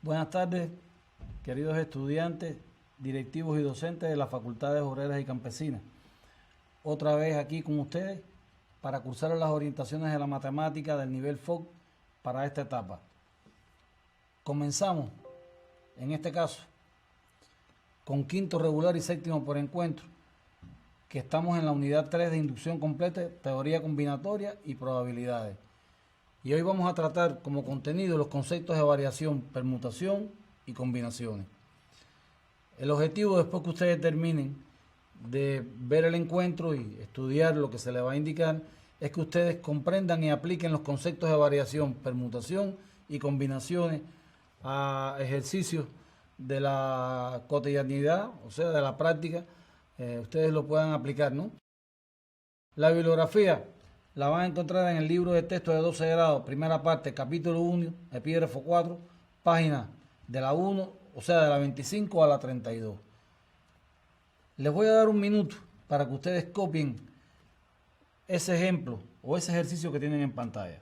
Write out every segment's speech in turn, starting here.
Buenas tardes, queridos estudiantes, directivos y docentes de las Facultades Obreras y Campesinas. Otra vez aquí con ustedes para cursar las orientaciones de la matemática del nivel FOC para esta etapa. Comenzamos, en este caso, con quinto regular y séptimo por encuentro, que estamos en la unidad 3 de inducción completa, teoría combinatoria y probabilidades. Y hoy vamos a tratar como contenido los conceptos de variación, permutación y combinaciones. El objetivo, después que ustedes terminen de ver el encuentro y estudiar lo que se les va a indicar, es que ustedes comprendan y apliquen los conceptos de variación, permutación y combinaciones a ejercicios de la cotidianidad, o sea, de la práctica, ustedes lo puedan aplicar, ¿no? La bibliografía la van a encontrar en el libro de texto de 12 grados, primera parte, capítulo 1, epígrafo 4, página de la 1, o sea, de la 25 a la 32. Les voy a dar un minuto para que ustedes copien ese ejemplo o ese ejercicio que tienen en pantalla.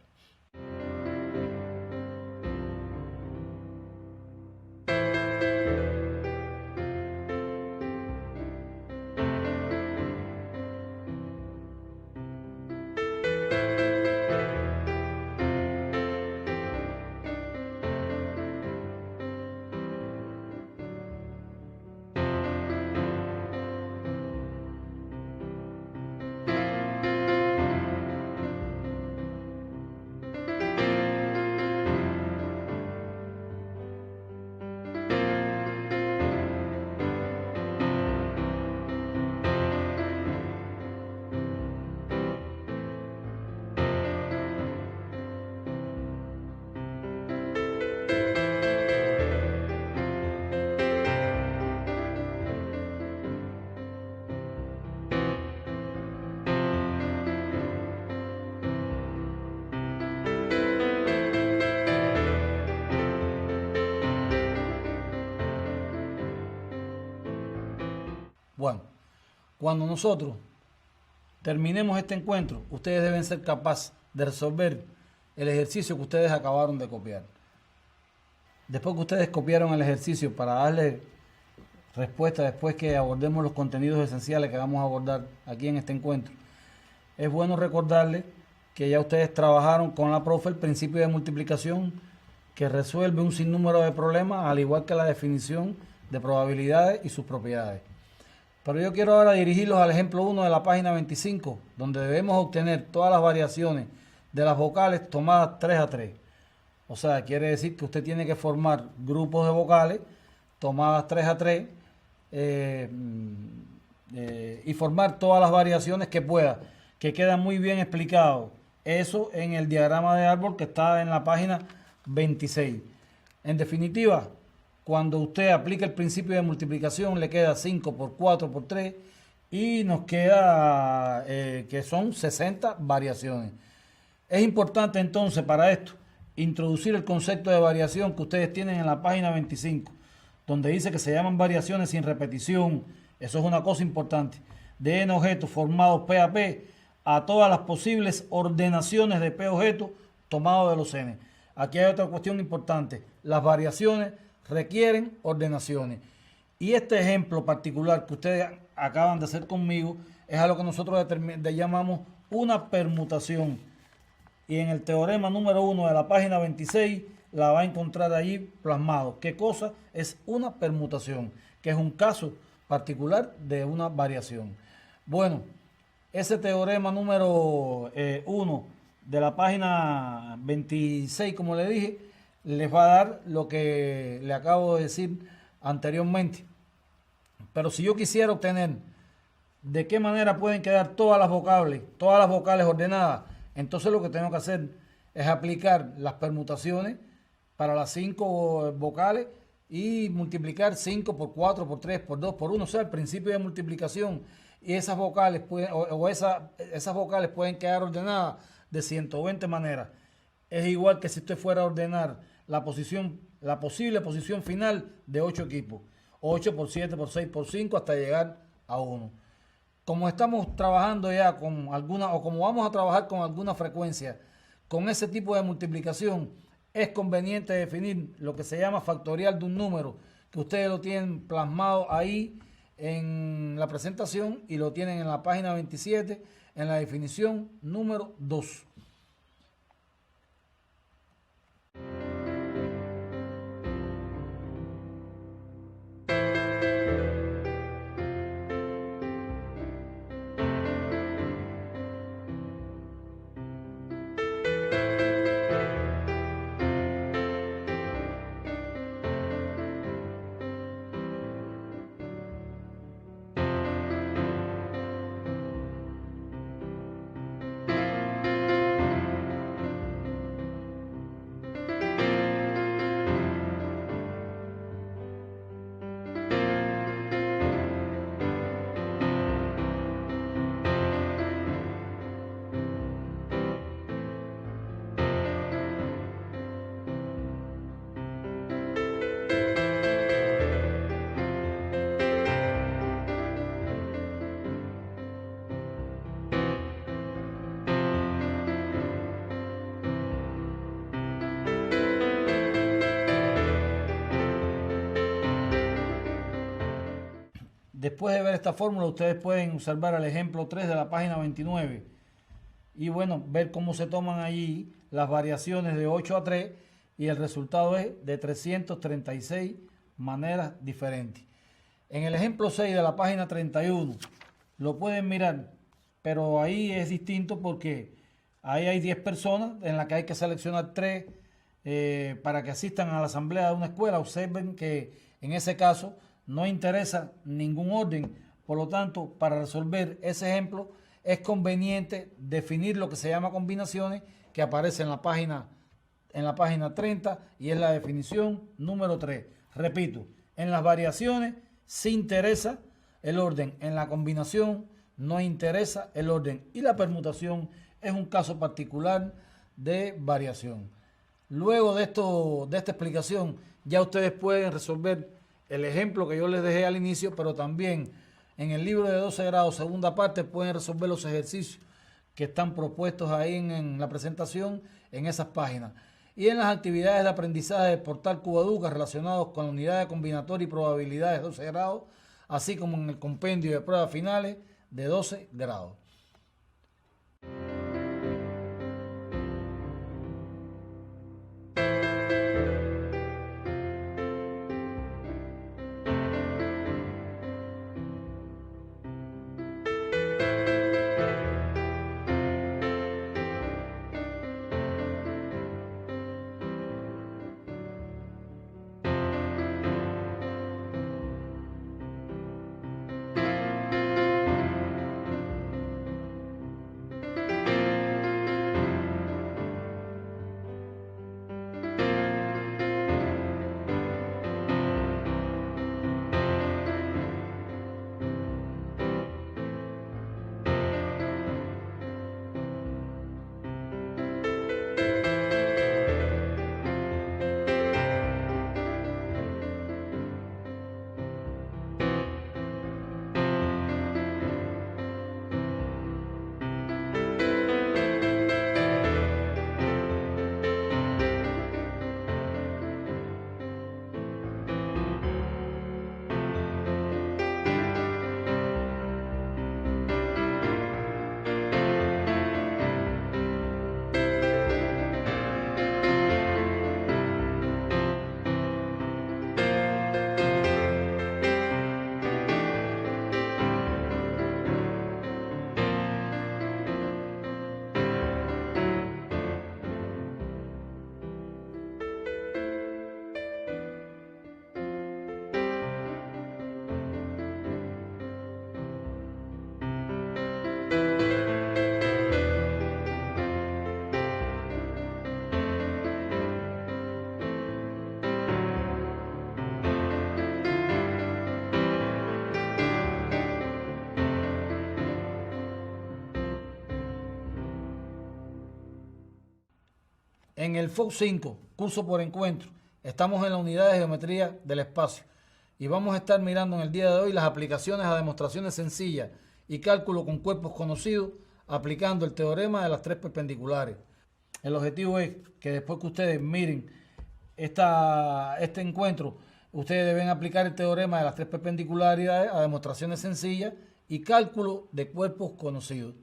Bueno, cuando nosotros terminemos este encuentro, ustedes deben ser capaces de resolver el ejercicio que ustedes acabaron de copiar. Después que ustedes copiaron el ejercicio para darle respuesta después que abordemos los contenidos esenciales que vamos a abordar aquí en este encuentro, es bueno recordarles que ya ustedes trabajaron con la profe el principio de multiplicación que resuelve un sinnúmero de problemas, al igual que la definición de probabilidades y sus propiedades. Pero yo quiero ahora dirigirlos al ejemplo 1 de la página 25, donde debemos obtener todas las variaciones de las vocales tomadas 3 a 3. O sea, quiere decir que usted tiene que formar grupos de vocales tomadas 3 a 3 y formar todas las variaciones que pueda, que queda muy bien explicado. Eso en el diagrama de árbol que está en la página 26. En definitiva, cuando usted aplica el principio de multiplicación, le queda 5 por 4 por 3 y nos queda que son 60 variaciones. Es importante entonces para esto introducir el concepto de variación que ustedes tienen en la página 25, donde dice que se llaman variaciones sin repetición. Eso es una cosa importante. De n objetos formados P a P a todas las posibles ordenaciones de P objetos tomados de los n. Aquí hay otra cuestión importante. Las variaciones requieren ordenaciones. Y este ejemplo particular que ustedes acaban de hacer conmigo es a lo que nosotros llamamos una permutación. Y en el teorema número 1 de la página 26 la va a encontrar allí plasmado. ¿Qué cosa es una permutación? Que es un caso particular de una variación. Bueno, ese teorema número 1 de la página 26, como le dije, les va a dar lo que le acabo de decir anteriormente. Pero si yo quisiera obtener de qué manera pueden quedar todas las vocales ordenadas, entonces lo que tengo que hacer es aplicar las permutaciones para las 5 vocales y multiplicar 5 por 4, por 3, por 2, por 1, o sea, el principio de multiplicación. Y esas vocales esas vocales pueden quedar ordenadas de 120 maneras. Es igual que si usted fuera a ordenar la posible posición final de 8 equipos. 8 por 7 por 6 por 5 hasta llegar a 1. Como estamos trabajando ya con alguna, o como vamos a trabajar con alguna frecuencia con ese tipo de multiplicación, es conveniente definir lo que se llama factorial de un número, que ustedes lo tienen plasmado ahí en la presentación y lo tienen en la página 27 en la definición número 2. Después de ver esta fórmula, ustedes pueden observar el ejemplo 3 de la página 29 y bueno, ver cómo se toman allí las variaciones de 8 a 3 y el resultado es de 336 maneras diferentes. En el ejemplo 6 de la página 31 lo pueden mirar, pero ahí es distinto porque ahí hay 10 personas en las que hay que seleccionar 3 para que asistan a la asamblea de una escuela. Observen que en ese caso no interesa ningún orden, por lo tanto, para resolver ese ejemplo es conveniente definir lo que se llama combinaciones, que aparece en la página 30 y es la definición número 3. Repito, en las variaciones sí interesa el orden, en la combinación no interesa el orden y la permutación es un caso particular de variación. Luego de esta explicación, ya ustedes pueden resolver el ejemplo que yo les dejé al inicio, pero también en el libro de 12 grados, segunda parte, pueden resolver los ejercicios que están propuestos ahí en la presentación, en esas páginas. Y en las actividades de aprendizaje del portal Cubaduca relacionados con la unidad de combinatoria y probabilidades de 12 grados, así como en el compendio de pruebas finales de 12 grados. En el FOC 5, curso por encuentro, estamos en la unidad de geometría del espacio y vamos a estar mirando en el día de hoy las aplicaciones a demostraciones sencillas y cálculo con cuerpos conocidos aplicando el teorema de las tres perpendiculares. El objetivo es que después que ustedes miren este encuentro, ustedes deben aplicar el teorema de las tres perpendicularidades a demostraciones sencillas y cálculo de cuerpos conocidos.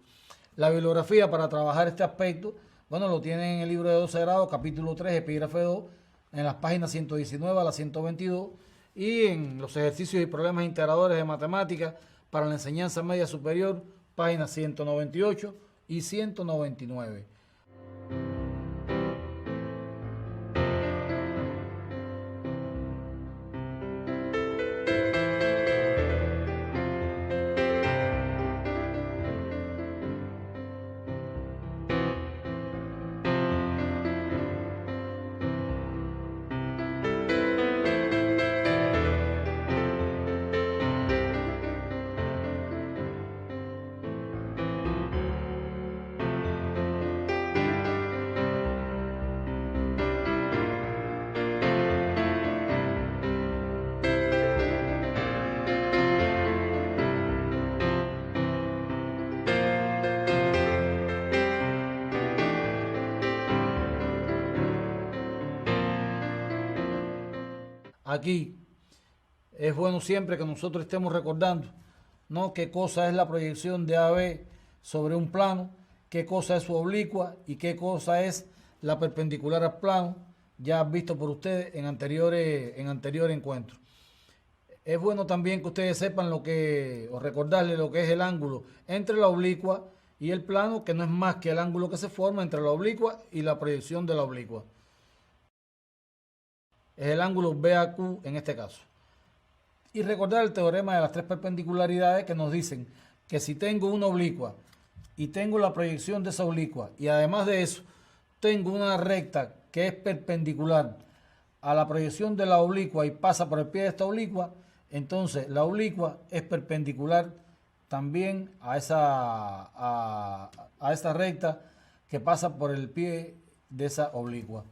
La bibliografía para trabajar este aspecto, bueno, lo tienen en el libro de 12 grados, capítulo 3, epígrafe 2, en las páginas 119 a la 122, y en los ejercicios y problemas integradores de matemáticas para la enseñanza media superior, páginas 198 y 199. Aquí es bueno siempre que nosotros estemos recordando, ¿no?, qué cosa es la proyección de AB sobre un plano, qué cosa es su oblicua y qué cosa es la perpendicular al plano, ya visto por ustedes en anteriores encuentros. Es bueno también que ustedes sepan o recordarles lo que es el ángulo entre la oblicua y el plano, que no es más que el ángulo que se forma entre la oblicua y la proyección de la oblicua. Es el ángulo BAQ en este caso. Y recordar el teorema de las tres perpendicularidades que nos dicen que si tengo una oblicua y tengo la proyección de esa oblicua y además de eso tengo una recta que es perpendicular a la proyección de la oblicua y pasa por el pie de esta oblicua, entonces la oblicua es perpendicular también a esa recta que pasa por el pie de esa oblicua.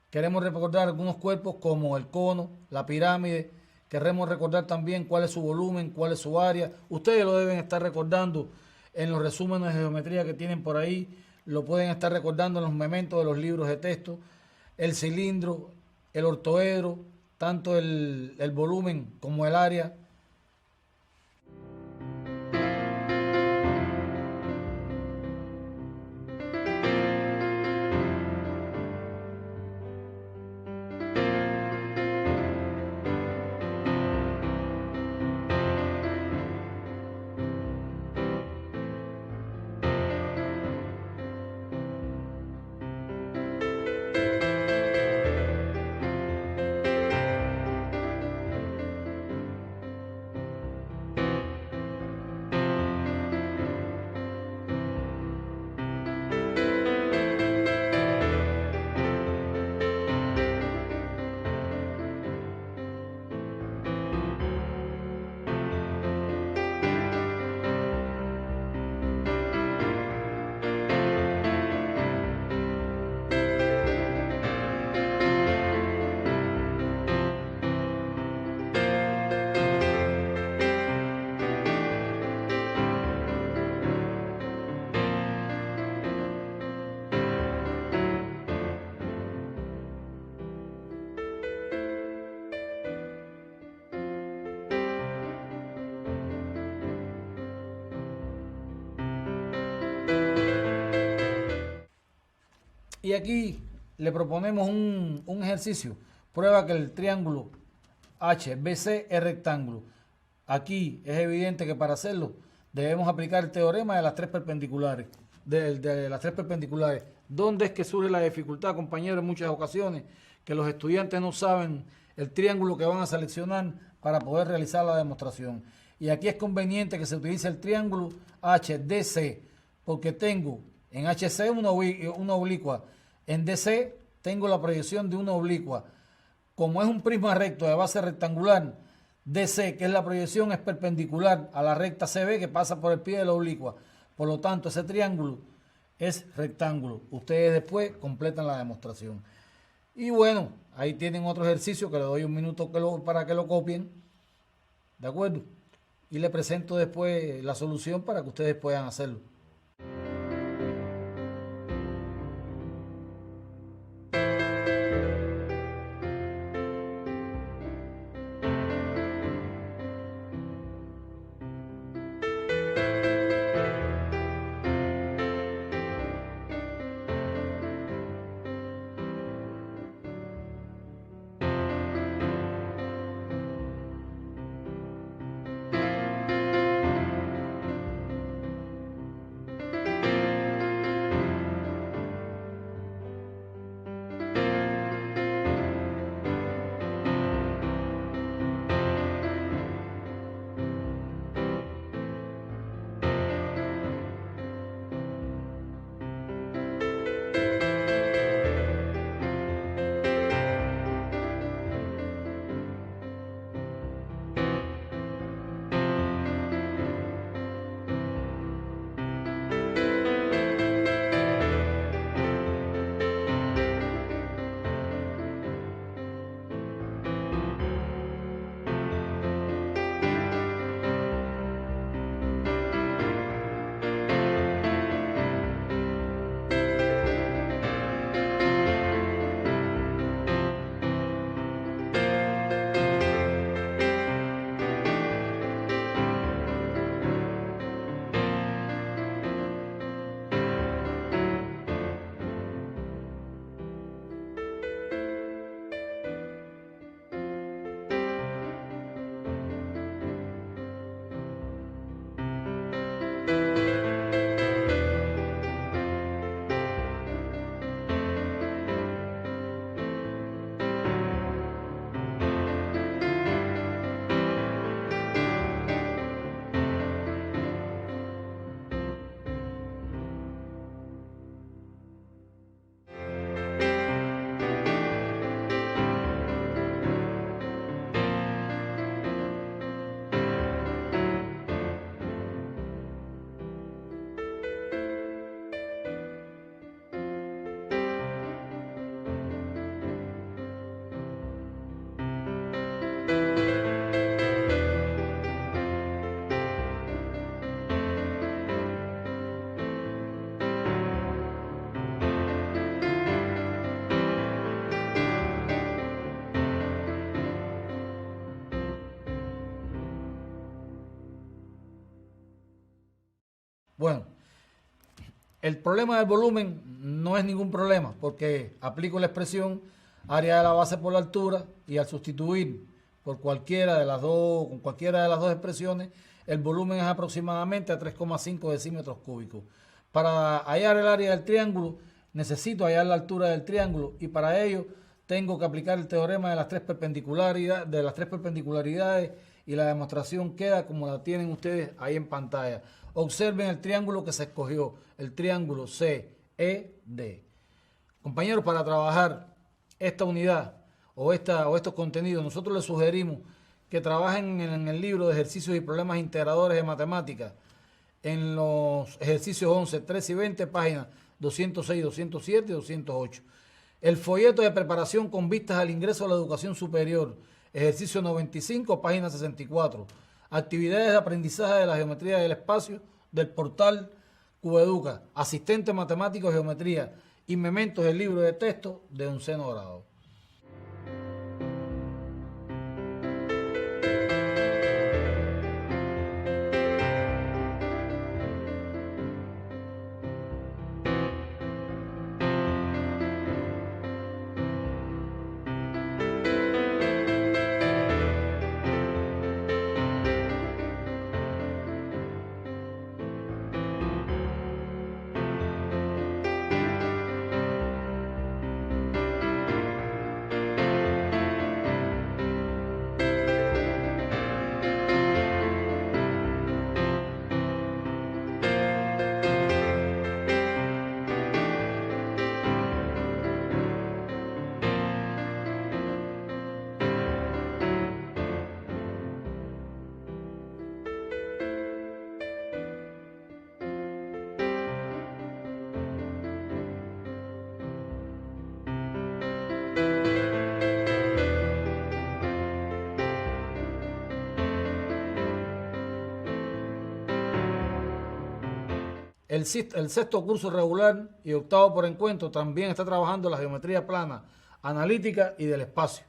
Queremos recordar algunos cuerpos como el cono, la pirámide. Queremos recordar también cuál es su volumen, cuál es su área. Ustedes lo deben estar recordando en los resúmenes de geometría que tienen por ahí. Lo pueden estar recordando en los mementos de los libros de texto. El cilindro, el ortoedro, tanto el volumen como el área. Y aquí le proponemos un ejercicio. Prueba que el triángulo HBC es rectángulo. Aquí es evidente que para hacerlo debemos aplicar el teorema de las tres perpendiculares. De las tres perpendiculares. ¿Dónde es que surge la dificultad, compañeros, en muchas ocasiones? Que los estudiantes no saben el triángulo que van a seleccionar para poder realizar la demostración. Y aquí es conveniente que se utilice el triángulo HDC, porque tengo en HC una oblicua, en DC tengo la proyección de una oblicua. Como es un prisma recto de base rectangular, DC, que es la proyección, es perpendicular a la recta CB que pasa por el pie de la oblicua. Por lo tanto, ese triángulo es rectángulo. Ustedes después completan la demostración. Y bueno, ahí tienen otro ejercicio que le doy un minuto para que lo copien. ¿De acuerdo? Y le presento después la solución para que ustedes puedan hacerlo. Bueno, el problema del volumen no es ningún problema porque aplico la expresión área de la base por la altura y al sustituir por cualquiera de las dos, con cualquiera de las dos expresiones, el volumen es aproximadamente a 3,5 decímetros cúbicos. Para hallar el área del triángulo, necesito hallar la altura del triángulo y para ello tengo que aplicar el teorema de las tres perpendicularidades y la demostración queda como la tienen ustedes ahí en pantalla. Observen el triángulo que se escogió, el triángulo CED. Compañeros, para trabajar esta unidad o estos contenidos, nosotros les sugerimos que trabajen en el libro de ejercicios y problemas integradores de matemáticas, en los ejercicios 11, 13 y 20, páginas 206, 207 y 208. El folleto de preparación con vistas al ingreso a la educación superior, ejercicio 95, página 64. Actividades de aprendizaje de la geometría del espacio del portal Cubeduca, asistente matemático de geometría y mementos del libro de texto de 11º grado. El sexto curso regular y octavo por encuentro también está trabajando la geometría plana, analítica y del espacio.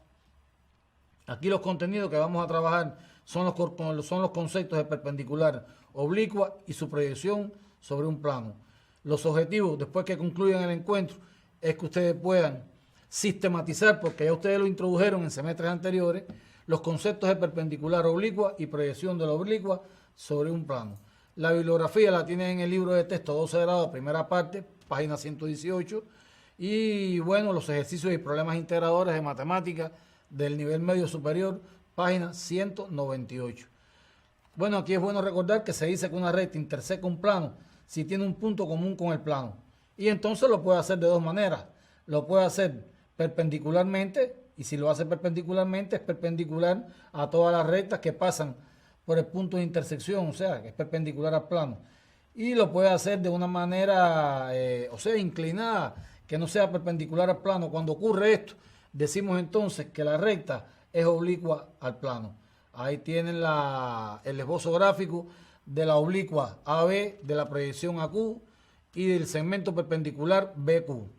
Aquí los contenidos que vamos a trabajar son los conceptos de perpendicular, oblicua y su proyección sobre un plano. Los objetivos, después que concluyan el encuentro, es que ustedes puedan sistematizar, porque ya ustedes lo introdujeron en semestres anteriores, los conceptos de perpendicular oblicua y proyección de la oblicua sobre un plano. La bibliografía la tienen en el libro de texto 12 grado, primera parte, página 118. Y bueno, los ejercicios y problemas integradores de matemáticas del nivel medio superior, página 198. Bueno, aquí es bueno recordar que se dice que una recta interseca un plano si tiene un punto común con el plano. Y entonces lo puede hacer de dos maneras. Lo puede hacer perpendicularmente, y si lo hace perpendicularmente es perpendicular a todas las rectas que pasan por el punto de intersección, o sea, que es perpendicular al plano. Y lo puede hacer de una manera, inclinada, que no sea perpendicular al plano. Cuando ocurre esto, decimos entonces que la recta es oblicua al plano. Ahí tienen el esbozo gráfico de la oblicua AB, de la proyección AQ y del segmento perpendicular BQ.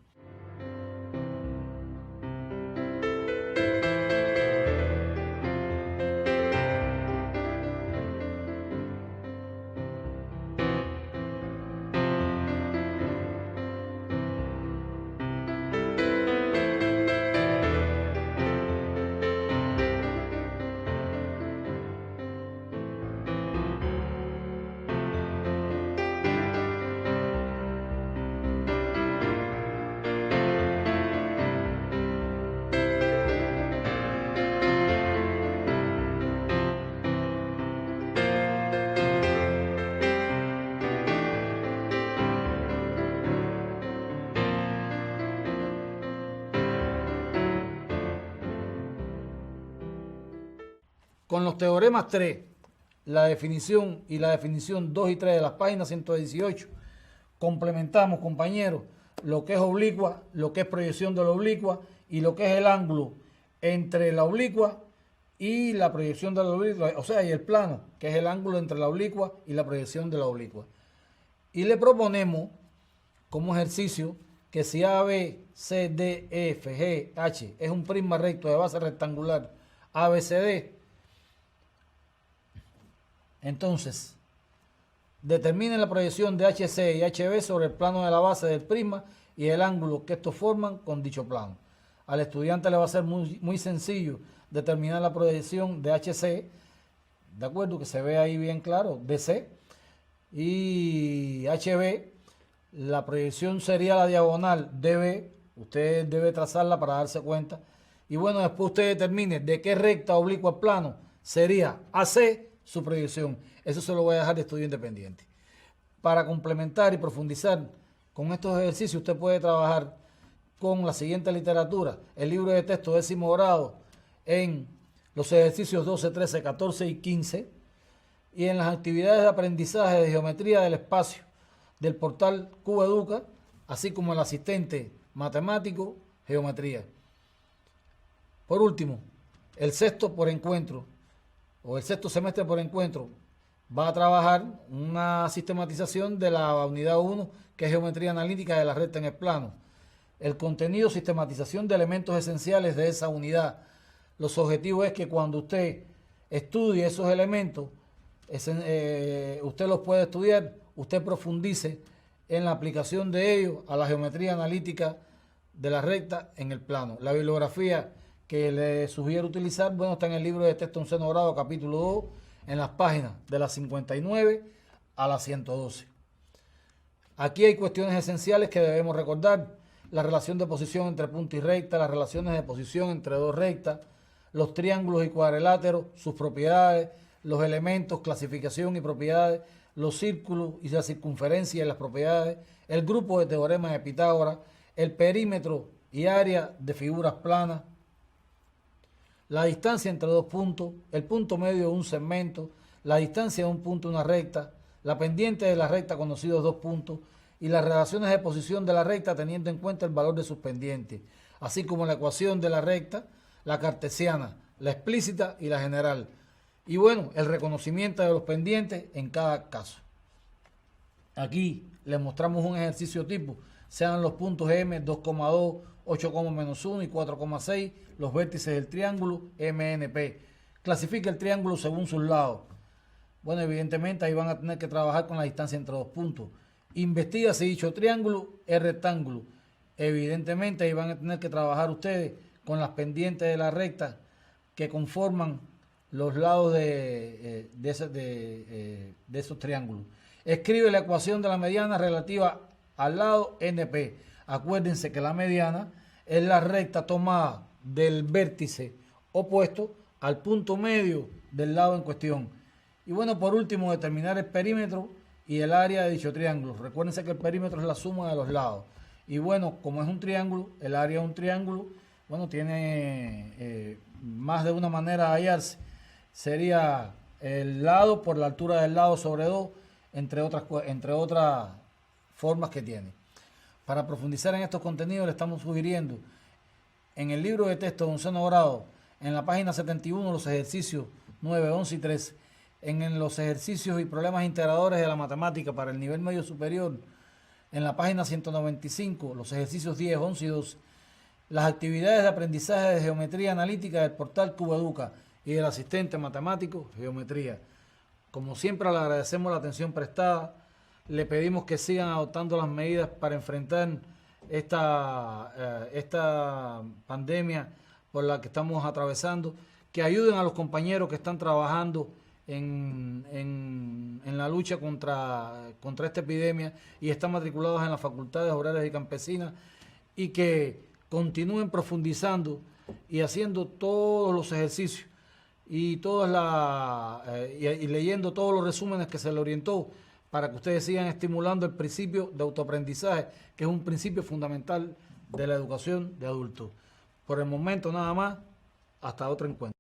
Con los teoremas 3, la definición y la definición 2 y 3 de las páginas 118, complementamos, compañeros, lo que es oblicua, lo que es proyección de la oblicua y lo que es el ángulo entre la oblicua y la proyección de la oblicua, o sea, y el plano, que es el ángulo entre la oblicua y la proyección de la oblicua. Y le proponemos como ejercicio que si AB, C, D, E, F, G, H es un prisma recto de base rectangular ABCD, entonces Determinen la proyección de HC y HB sobre el plano de la base del prisma y el ángulo que estos forman con dicho plano. Al estudiante le va a ser muy sencillo determinar la proyección de HC, de acuerdo, que se ve ahí bien claro, DC, y HB, la proyección sería la diagonal DB, usted debe trazarla para darse cuenta. Y bueno, después usted determine de qué recta oblicua al plano sería AC su proyección. Eso se lo voy a dejar de estudio independiente. Para complementar y profundizar con estos ejercicios, usted puede trabajar con la siguiente literatura: el libro de texto 10º grado en los ejercicios 12, 13, 14 y 15, y en las actividades de aprendizaje de geometría del espacio del portal CubaEduca, así como el asistente matemático geometría. Por último, el sexto por encuentro o el sexto semestre por encuentro va a trabajar una sistematización de la unidad 1, que es geometría analítica de la recta en el plano. El contenido, sistematización de elementos esenciales de esa unidad. Los objetivos es que cuando usted estudie esos elementos, usted los puede estudiar, usted profundice en la aplicación de ellos a la geometría analítica de la recta en el plano. La bibliografía que le sugiero utilizar, bueno, está en el libro de texto 11º grado, capítulo 2, en las páginas de las 59 a las 112. Aquí hay cuestiones esenciales que debemos recordar: la relación de posición entre punto y recta, las relaciones de posición entre dos rectas, los triángulos y cuadriláteros, sus propiedades, los elementos, clasificación y propiedades, los círculos y la circunferencia y las propiedades, el grupo de teoremas de Pitágoras, el perímetro y área de figuras planas, la distancia entre dos puntos, el punto medio de un segmento, la distancia de un punto a una recta, la pendiente de la recta conocidos dos puntos, y las relaciones de posición de la recta teniendo en cuenta el valor de sus pendientes, así como la ecuación de la recta, la cartesiana, la explícita y la general. Y bueno, el reconocimiento de los pendientes en cada caso. Aquí les mostramos un ejercicio tipo: sean los puntos M, 2,2, 8,-1 y 4,6, los vértices del triángulo MNP. Clasifica el triángulo según sus lados. Bueno, evidentemente ahí van a tener que trabajar con la distancia entre dos puntos. Investiga si dicho triángulo es rectángulo. Evidentemente ahí van a tener que trabajar ustedes con las pendientes de la recta que conforman los lados de esos triángulos. Escribe la ecuación de la mediana relativa al lado NP. Acuérdense que la mediana es la recta tomada del vértice opuesto al punto medio del lado en cuestión. Y bueno, por último, determinar el perímetro y el área de dicho triángulo. Recuérdense que el perímetro es la suma de los lados. Y bueno, como es un triángulo, el área de un triángulo, bueno, tiene más de una manera de hallarse. Sería el lado por la altura del lado sobre 2, entre otras formas que tiene. Para profundizar en estos contenidos, le estamos sugiriendo en el libro de texto de 11º grado, en la página 71, los ejercicios 9, 11 y 13, en los ejercicios y problemas integradores de la matemática para el nivel medio superior, en la página 195, los ejercicios 10, 11 y 12, las actividades de aprendizaje de geometría analítica del portal CubaEduca y del asistente matemático geometría. Como siempre, le agradecemos la atención prestada. Le pedimos que sigan adoptando las medidas para enfrentar esta pandemia por la que estamos atravesando, que ayuden a los compañeros que están trabajando en la lucha contra esta epidemia y están matriculados en las facultades obrerias y campesinas, y que continúen profundizando y haciendo todos los ejercicios y leyendo todos los resúmenes que se le orientó, para que ustedes sigan estimulando el principio de autoaprendizaje, que es un principio fundamental de la educación de adultos. Por el momento nada más, hasta otro encuentro.